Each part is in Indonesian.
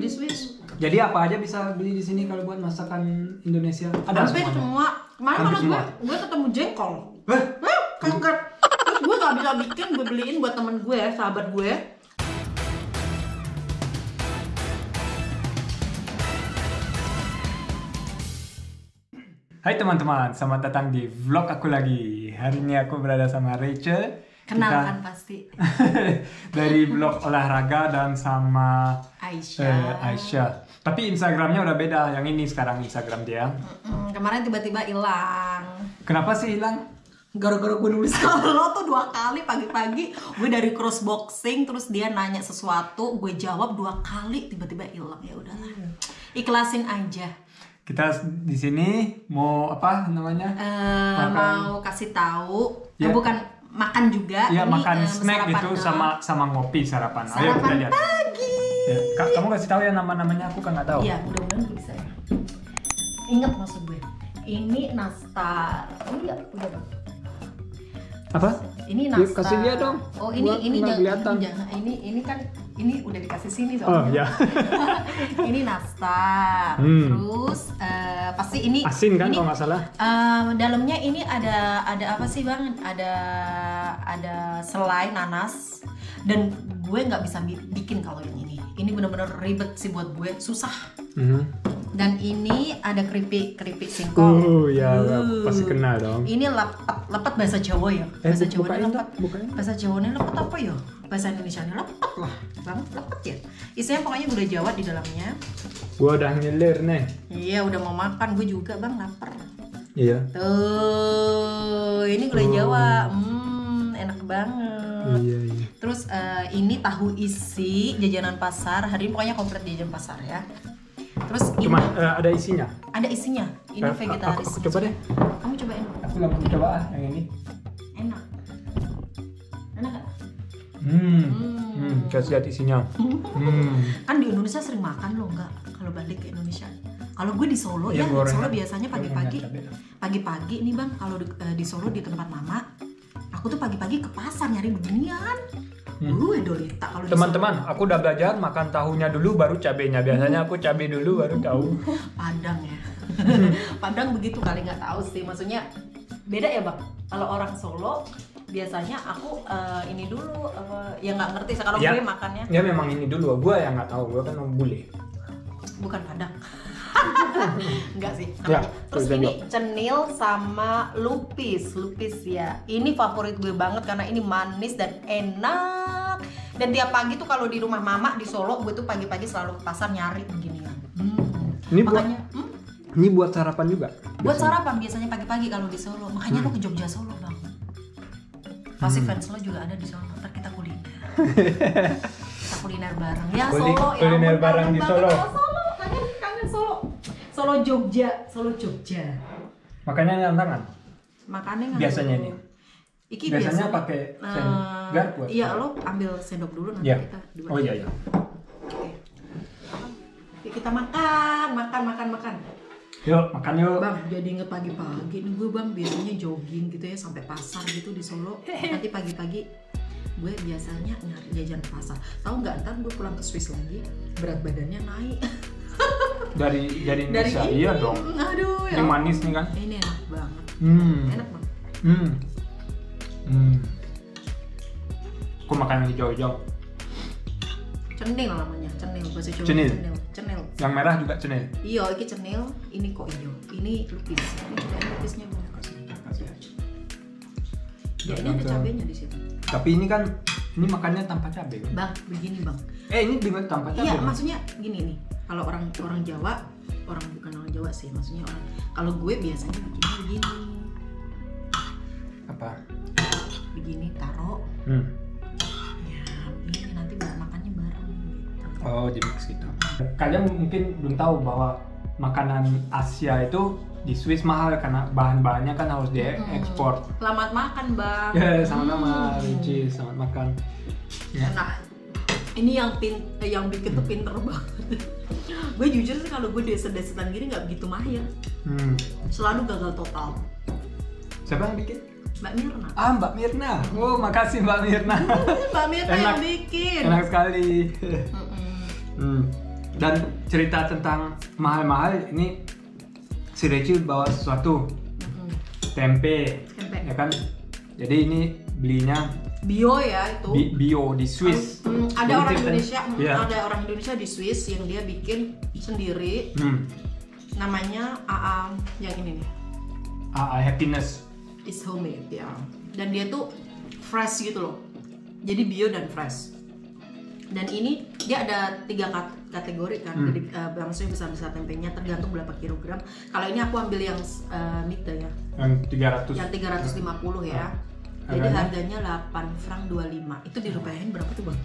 di Swiss. Jadi apa aja bisa beli di sini kalau buat masakan Indonesia? Ada Hampir semua. Kemarin malah gue ketemu jengkol. Kaget. Terus gue gak bisa bikin, gue beliin buat temen gue, sahabat gue. Hai teman-teman, selamat datang di vlog aku lagi. Hari ini aku berada sama Rachel. Kenal kan pasti. Dari vlog olahraga dan sama Aisyah. Tapi Instagramnya udah beda, yang ini sekarang Instagram dia. Kemarin tiba-tiba hilang. Kenapa sih hilang? Gara-gara gue nulis kalau tuh 2 kali pagi-pagi. Gue dari cross boxing, terus dia nanya sesuatu, gue jawab 2 kali, tiba-tiba hilang. Ya udahlah, ikhlasin aja. Kita di sini mau apa namanya? Mau kasih tahu, Ya. bukan makan juga. Iya, ini, makan snack sarapan gitu sama ngopi sarapan. Ayo kita Sarapan lihat. pagi. Ya, Kak, kamu kasih tahu ya nama-namanya, aku kan nggak tahu. Iya, mudah-mudahan gue bisa. Ingat maksud gue. Ini nastar. Oh iya, udah Bang. Apa? Ini Yuk, nastar. kasih dia dong. Oh, ini Nggak kelihatan. ini kan ini udah dikasih sini Oh soalnya. ya. Ini nastar. Terus pasti ini Asin kan ini, kalau nggak salah. dalamnya ini ada apa sih Bang? Ada selai nanas, dan gue nggak bisa bikin kalau yang ini. Ini bener-bener ribet sih buat gue, susah. Dan ini ada keripik singkong. Ya, pasti kenal dong. Ini lepet bahasa Jawa ya. Bahasa Jawa lepet. bukain. Bahasa Jawanya lepet apa ya? Bahasa Indonesianya lepet lah. Bang, lepet ya. Isinya pokoknya gula Jawa di dalamnya. Gua udah ngiler nih. Iya, udah mau makan. Gue juga Bang, lapar. Iya. Tuh, ini gula Jawa. Enak banget. Iya. Terus ini tahu isi jajanan pasar. Hari ini pokoknya komplit jajanan pasar ya. Terus Cuma ini ada isinya. ada isinya. Ini vegetaris. Aku coba deh. Kamu cobain. Aku langsung coba yang ini. Enak. Enak gak? Kasih lihat isinya. Kan di Indonesia sering makan loh, nggak? Kalau balik ke Indonesia. Kalau gue di Solo Iya, ya, gorengan. Solo biasanya pagi-pagi. Gorengan Pagi-pagi nih Bang, kalau di Solo di tempat mama, aku tuh pagi-pagi ke pasar nyari beginian. Dolita kalau di Teman-teman, aku udah belajar makan tahunya dulu baru cabenya. Biasanya aku cabai dulu baru tahu. Solo. Padang ya. Padang begitu kali, nggak tahu sih. Maksudnya beda ya Bang. Kalau orang Solo biasanya aku ini dulu ya nggak ngerti. Kalau Ya. gue makannya Ya memang ini dulu. Gua yang nggak tahu. Gua kan bule. bukan Padang. Enggak sih. Ya, Terus tulisan ini cenil sama lupis ya. Ini favorit gue banget karena ini manis dan enak. Dan tiap pagi tuh kalau di rumah mama di Solo, gue tuh pagi-pagi selalu ke pasar nyari beginian. Ini Makanya Ini buat sarapan juga. buat sarapan biasanya pagi-pagi kalau di Solo. Makanya tuh ke Jogja Solo Bang. Pasti fans lo juga ada di Solo. Ntar kita kuliner. Kita kuliner bareng. Ya Solo ya. Kuliner ampun, bareng kangen di banget Solo. sama Solo. Kangen Solo. Solo Jogja. Makanya ini tantangan. Makannya nggak Biasanya dulu. ini. Iki Biasanya pakai garpu. Iya, lo ambil sendok dulu nanti Ya. kita dua. Oh iya. Oke. Yuk, kita makan. Yuk, makan yuk. Bang, jadi inget pagi-pagi nih gue Bang biasanya jogging gitu ya sampai pasar gitu di Solo. Nanti pagi-pagi gue biasanya nyari jajan pasar. Tahu nggak, ntar gue pulang ke Swiss lagi berat badannya naik. Dari Indonesia. ini. Iya dong. Aduh ya. Ini manis nih kan. Ini enak banget. Enak Bang. Aku makan yang hijau-hijau. Cenil namanya, cenil bahasa Jawa. Cenil. Cenil. Yang merah juga cenil. Iya, ini cenil, ini kok hijau. Ini lupis. Ini cobain lupisnya Bang. Kasih. Ya, ini ada cabenya di situ. Tapi ini kan makannya tanpa cabai. Kan? Bang, begini Bang. Ini juga tanpa cabai. Iya, maksudnya gini nih. Kalau orang Jawa, bukan orang Jawa sih, maksudnya orang. Kalau gue biasanya bikinnya begini. Apa? Begini taruh. Ya, begini nanti makannya bareng gitu. Oh, di mix gitu. Kalian mungkin belum tahu bahwa makanan Asia itu di Swiss mahal karena bahan-bahannya kan harus diekspor. Selamat makan Bang. Ya, sama-sama, Ricis, selamat makan. Ya. Nah, ini yang bikin tuh pinter banget. Gue jujur sih kalau gue deset-desetan gini nggak begitu mahir. Selalu gagal total. Siapa yang bikin? Mbak Mirna. Mbak Mirna. Oh, makasih Mbak Mirna. Mbak Mirna Enak. yang bikin. Enak sekali. Dan cerita tentang mahal-mahal ini si Rachel bawa sesuatu tempe, ya kan? Jadi ini belinya bio ya itu. Bio di Swiss. Ada orang Indonesia, ada orang Indonesia di Swiss yang dia bikin sendiri. Namanya AA yang ini nih. AA Happiness. Is homemade ya. Dan dia tuh fresh gitu loh. Jadi bio dan fresh. Dan ini dia ada 3 kategori kan. Jadi maksudnya besar-besar tempenya tergantung berapa kilogram. Kalau ini aku ambil yang Mitte ya. Yang 300. Yang 350 ya. Jadi harganya 8 franc 25. Itu dirupiahin berapa tuh, Bang?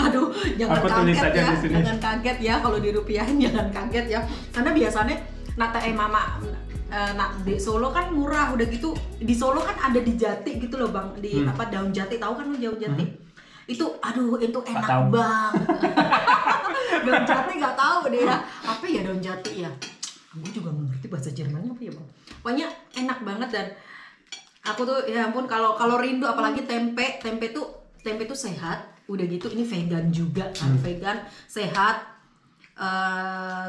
Aduh, jangan aku kaget ya. Jangan kaget ya kalau dirupiahin, jangan kaget ya. Karena biasanya mama di Solo kan murah, udah gitu. Di Solo kan ada di Jati gitu loh, Bang. Di apa daun jati, tahu kan lu daun jati? Itu aduh itu enak banget. Daun jati nggak tahu deh ya. Apa ya daun jati ya? Gue juga mengerti bahasa Jermannya apa ya, Bang. Pokoknya enak banget dan aku tuh ya ampun kalau rindu apalagi tempe tuh sehat. Udah gitu ini vegan juga kan, vegan sehat.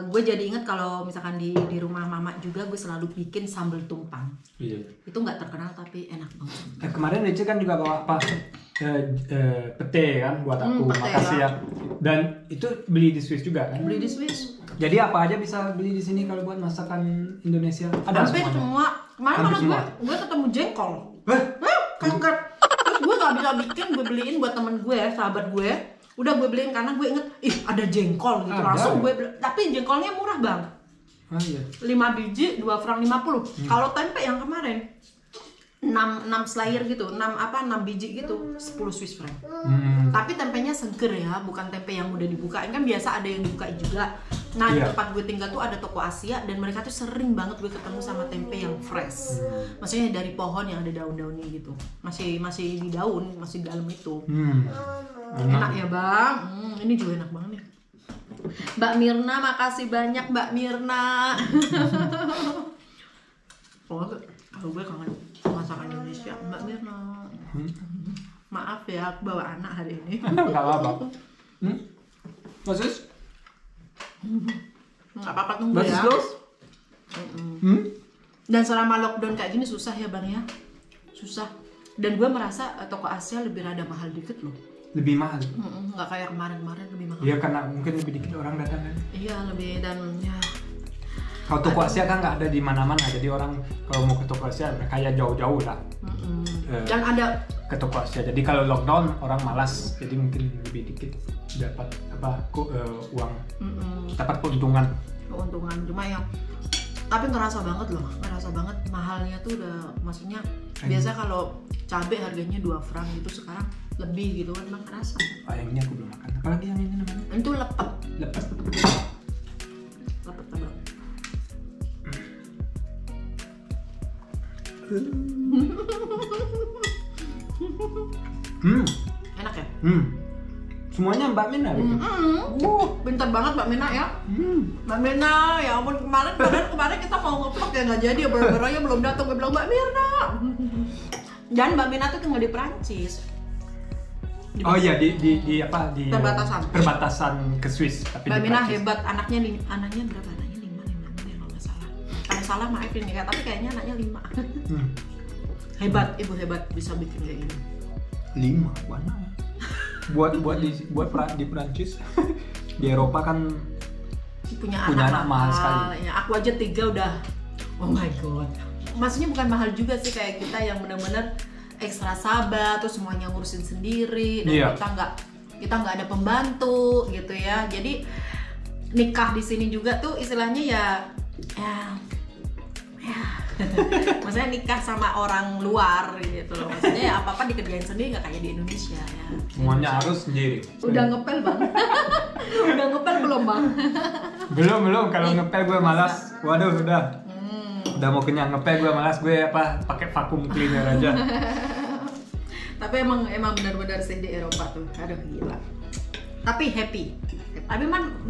Gue jadi inget kalau misalkan di rumah mama juga gue selalu bikin sambal tumpang. Iya. Itu nggak terkenal tapi enak banget. Kemarin Rachel kan juga bawa apa? Pete kan buat aku, makasih ya. Dan itu beli di Swiss juga kan? Beli di Swiss. Jadi apa aja bisa beli di sini kalau buat masakan Indonesia? Ada hampir semua. Kemarin gue ketemu jengkol. Kaget. Terus gue nggak bisa bikin, gue beliin buat temen gue, sahabat gue. Udah gue beliin karena gue inget, ada jengkol gitu. Langsung gue beli. Tapi jengkolnya murah, Bang. Oh iya. 5 biji 2 franc 50. Kalau tempe yang kemarin 6 slayer gitu, 6 biji gitu, 10 Swiss franc. Tapi tempenya seger ya, bukan tempe yang udah dibukain. Kan biasa ada yang dibukain juga. Nah, di tempat gue tinggal tuh ada toko Asia dan mereka tuh sering banget gue ketemu sama tempe yang fresh. Maksudnya dari pohon yang ada daun-daunnya gitu. Masih di daun, masih di dalam itu. Enak ya, Bang. Ini juga enak banget nih. Mbak Mirna, makasih banyak Mbak Mirna. Kalau gue kangen masakan Indonesia, Mbak Mirna. Maaf ya, aku bawa anak hari ini. Gak apa-apa. Maksud? Gak apa-apa, tunggu ya. Dan selama lockdown kayak gini susah ya, Bang ya. Susah. Dan gue merasa toko Asia lebih rada mahal dikit loh. Lebih mahal? Nggak kayak kemarin-kemarin lebih mahal. Iya, karena mungkin lebih dikit orang datang kan. Iya, lebih dan ya. Kalau toko Asia kan nggak ada di mana-mana, jadi orang kalau mau ke toko Asia mereka ya jauh-jauh lah. Dan ada ke toko Asia. Jadi kalau lockdown orang malas, jadi mungkin lebih dikit dapat uang, dapat keuntungan. Cuma yang tapi ngerasa banget mahalnya tuh udah, maksudnya biasa kalau cabai harganya 2 franc gitu, sekarang lebih gitu kan, emang ngerasa. Yang ini aku belum makan. Apalagi yang ini namanya? Itu lepet banget. Enak ya? Semuanya Mbak Mina gitu. Pintar banget Mbak Mina ya. Mbak Mina, ya ampun kemarin kita mau nge-vlog ya nggak jadi, barang-barangnya belum datang. Gue bilang Mbak Mirna. Dan Mbak Mina tuh tinggal di Perancis. Oh iya di perbatasan ke Swiss. Tapi Mbak Mina hebat, anaknya berapa? Anaknya 5 ya kalau nggak salah. Kalau salah maafin ya, tapi kayaknya anaknya 5. Hebat, ibu hebat bisa bikin kayak gini. 5 banyak. buat di Perancis. Di Eropa kan punya anak mahal sekali. Ya, aku aja 3 udah. Oh my god. Maksudnya bukan mahal juga sih, kayak kita yang benar-benar ekstra sabar, terus semuanya ngurusin sendiri dan kita nggak ada pembantu gitu ya. Jadi nikah di sini juga tuh istilahnya ya maksudnya nikah sama orang luar gitu loh. Maksudnya ya apa-apa dikerjain sendiri, nggak kayak di Indonesia ya. Semuanya harus sendiri. Udah ngepel Bang? Udah ngepel belum Bang? Belum. Kalau ngepel gue malas. Waduh udah mau kenyang ngepel gue malas, gue pakai vacuum cleaner aja. Tapi emang benar-benar sih di Eropa tuh, aduh gila. Tapi happy. Tapi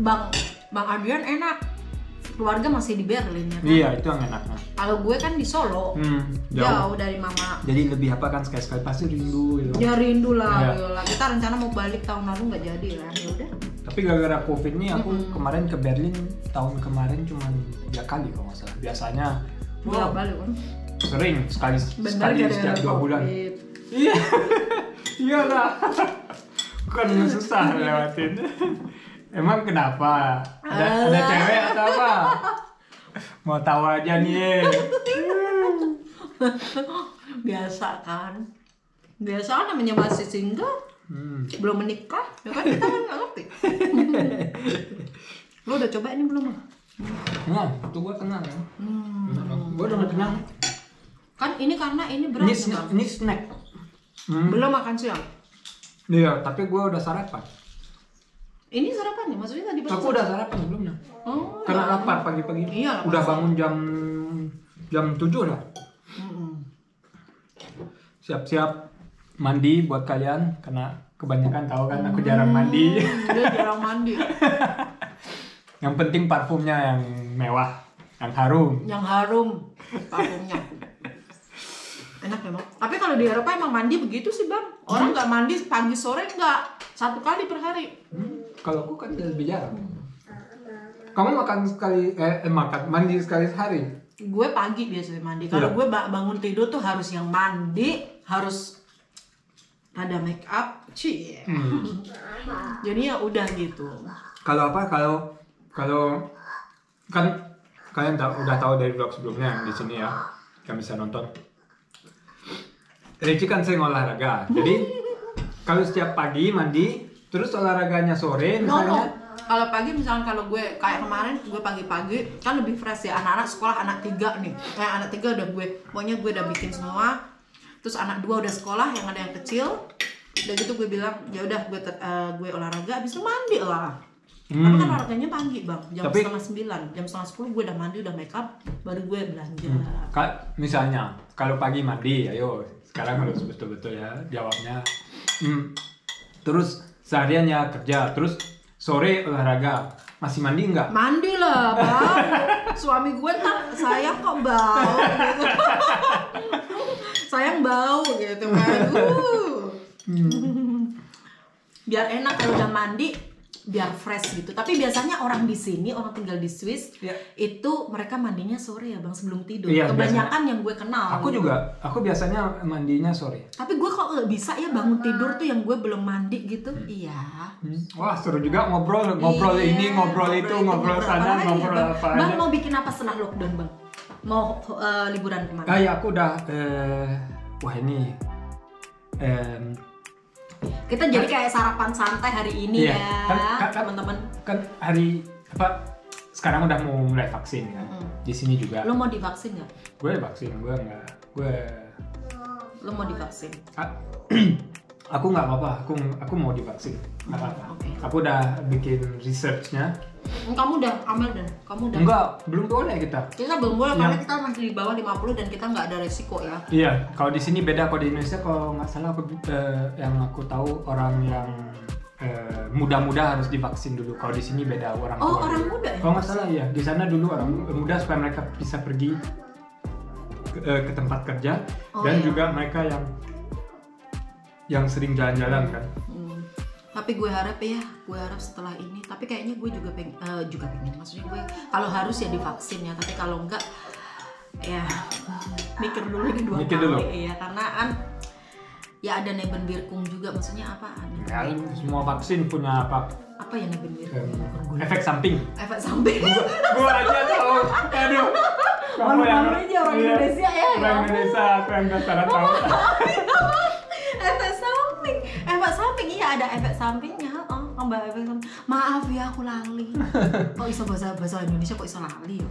Bang Adrian enak. Keluarga masih di Berlin ya kan? Iya, itu yang enaknya. Kalau gue kan di Solo, jauh dari mama. Jadi lebih apa kan, sekali-sekali pasti rindu gitu. Ya rindu lah. Kita rencana mau balik tahun lalu nggak jadi kan, ya udah. Tapi gara-gara COVID nih aku kemarin ke Berlin tahun kemarin cuma 3 kali kalau nggak salah. Biasanya balik kan. Sering sekali setiap 2 bulan. Iya. Iya lah. Bukan susah lewatin. Emang kenapa? Ada cewek atau apa? Mau tahu aja nih. Biasa kan namanya masih single, belum menikah, ya kan kita kan nggak ngerti. Lo udah coba ini belum? Nah, itu gua kenal ya. Gua udah kenal. Kan ini karena ini berat Bang. Ini snack. Belum makan siang. Iya, tapi gua udah sarapan. Ini sarapan nih, maksudnya tadi Aku udah sarapan sebelumnya. Oh, karena lapar pagi-pagi. Iya, lapar. Udah bangun jam 7 lah. Siap-siap mandi buat kalian karena kebanyakan tahu kan aku jarang mandi. Dia jarang mandi. Yang penting parfumnya yang mewah, yang harum. Yang harum parfumnya. Enak memang. Tapi kalau di Eropa emang mandi begitu sih Bang. Orang nggak mandi pagi sore nggak, 1 kali per hari. Kalau aku kan lebih jarang. Kamu makan mandi sekali sehari? Gue pagi biasanya mandi. Kalau gue bangun tidur tuh harus yang mandi, harus ada make up, jadi ya udah gitu. Kalau kan kalian udah tahu dari vlog sebelumnya di sini ya, kalian bisa nonton. Reci kan sering olahraga, jadi kalau setiap pagi mandi, terus olahraganya sore misalnya. Kalau pagi misalnya kalau gue kayak kemarin gue pagi-pagi kan lebih fresh ya, anak-anak sekolah, anak 3 nih. Anak 3 udah pokoknya gue udah bikin semua. Terus anak 2 udah sekolah, yang ada yang kecil. Udah gitu gue bilang, ya udah gue olahraga, habis itu mandi lah. Tapi kan olahraganya pagi Bang, jam setengah 9, jam setengah 10 gue udah mandi, udah make up, baru gue belanja. Misalnya kalau pagi mandi, ayo sekarang harus betul-betul ya jawabnya. Terus seharian ya kerja, terus sore olahraga, masih mandi nggak? Mandi lah Bang. Suami gue kan sayang kok bau gitu. Sayang bau gitu kan. Biar enak kalau udah mandi, biar fresh gitu. Tapi biasanya orang di sini, orang tinggal di Swiss, itu mereka mandinya sore ya Bang, sebelum tidur. Kebanyakan biasanya, yang gue kenal. Aku gitu. Juga, aku biasanya mandinya sore. Tapi gue kok nggak bisa ya bangun tidur tuh yang gue belum mandi gitu. Iya. Wah seru juga ngobrol ini, ngobrol itu, ngobrol sana, ngobrol apa aja. Bang mau bikin apa setelah lockdown Bang? Mau liburan kemana? Aku udah, wah ini. Kita jadi kayak sarapan santai hari ini ya, teman-teman. Kan hari apa? Sekarang udah mau mulai vaksin kan. Di sini juga. Lo mau divaksin nggak? Gue vaksin, gue nggak. Lo mau divaksin? Aku nggak apa-apa. Aku mau divaksin. Nggak apa-apa. Okay. Aku udah bikin researchnya. Kamu udah amal dan kamu udah? Enggak, belum boleh kita. Kita belum boleh karena kita masih di bawah 50 dan kita nggak ada resiko ya. Iya, kalau di sini beda. Kalau di Indonesia kalau nggak salah yang aku tahu orang yang muda-muda harus divaksin dulu. Kalau di sini beda orang tua. Oh, orang muda ya? Kalau nggak salah ya, di sana dulu orang muda supaya mereka bisa pergi ke tempat kerja dan juga mereka yang sering jalan-jalan kan. Tapi gue harap setelah ini, tapi kayaknya gue juga pengen, maksudnya gue kalau harus ya divaksin ya, tapi kalau enggak ya mikir dulu ini 2 kali ya, karena kan ya ada Nebenwirkung juga, maksudnya apa? Ya, semua vaksin punya apa ya Nebenwirkung? Efek samping. Gue aja tahu. Aduh. Kamu yang orang Indonesia ya. Orang Indonesia, aku yang gak tahu. Efek samping iya, ada efek sampingnya. Efek samping. Maaf ya aku lali. Kok iso bahasa Indonesia kok iso lali ya?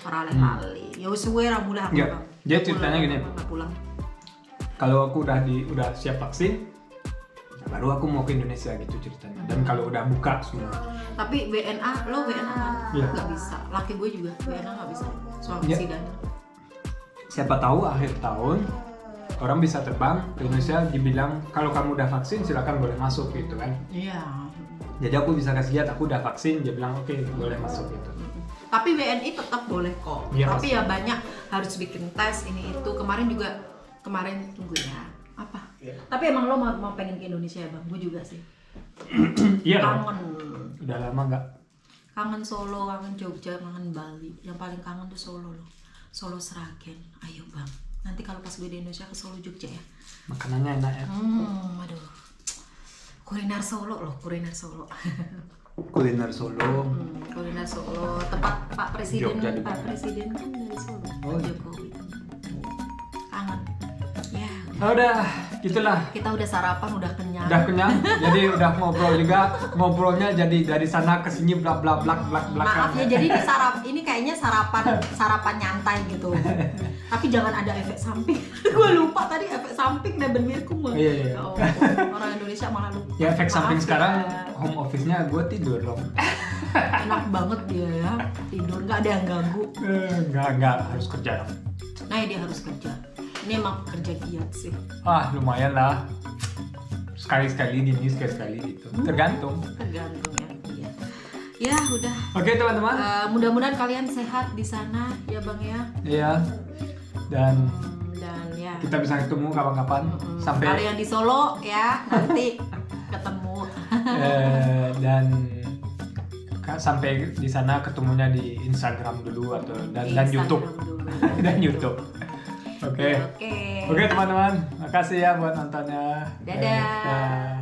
Ora lali. Ya wis suwe ra mulai aku. Dia ceritanya gini. Kalau aku udah siap vaksin, baru aku mau ke Indonesia gitu ceritanya. Dan kalau udah buka semua. Tapi WNA kan nggak bisa. Laki gue juga WNA nggak bisa. Suami si Daniel. Siapa tahu akhir tahun orang bisa terbang ke Indonesia, dibilang kalau kamu udah vaksin silakan boleh masuk gitu kan. Iya. Jadi aku bisa kasih lihat aku udah vaksin, dia bilang oke, boleh masuk gitu. Tapi WNI tetap boleh kok. Ya, tapi pasti. Ya banyak harus bikin tes ini itu. Kemarin tunggu ya. Apa? Ya. Tapi emang lo mau pengen ke Indonesia ya Bang? Gue juga sih. Iya dong. Kangen. Udah lama nggak. Kangen Solo, kangen Jogja, kangen Bali. Yang paling kangen tuh Solo loh. Solo Sragen. Ayo bang. Nanti kalau pas gue di Indonesia ke Solo Jogja ya. Makanannya enak ya. Aduh. Kuliner Solo loh, kuliner Solo. Kuliner Solo. Kuliner Solo. Tempat Pak Presiden, Jogja juga. Pak Presiden kan dari Solo. Oh, iya. Jokowi. Kangen. Ya. Udah, gitulah. Kita udah sarapan, udah kenyang. Udah kenyang, jadi udah ngobrol juga. Ngobrolnya jadi dari sana ke sini bla bla blak blak blak. Maaf ya, jadi ini kayaknya sarapan nyantai gitu. Tapi jangan ada efek samping. Gue lupa tadi efek samping dan benmirku mah. Iya. Oh, orang Indonesia malah lupa. Ya efek samping Maaf sekarang ya. home office-nya gue tidur dong. Enak banget dia ya, tidur nggak ada yang ganggu. Enggak harus kerja dong. Nah dia harus kerja. Ini emang kerja giat sih. Lumayan lah. Sekali-sekali gini, sekali-sekali gitu. Tergantung. Tergantung ya. Iya. Ya udah. Oke teman-teman. Mudah-mudahan kalian sehat di sana ya bang ya. Iya. Dan ya. kita bisa ketemu kapan-kapan. Sampai kalian di Solo ya nanti ketemu. Dan sampai di sana ketemunya di Instagram dulu atau dan YouTube. Dan YouTube. Oke teman-teman, makasih ya buat nontonnya. Dadah.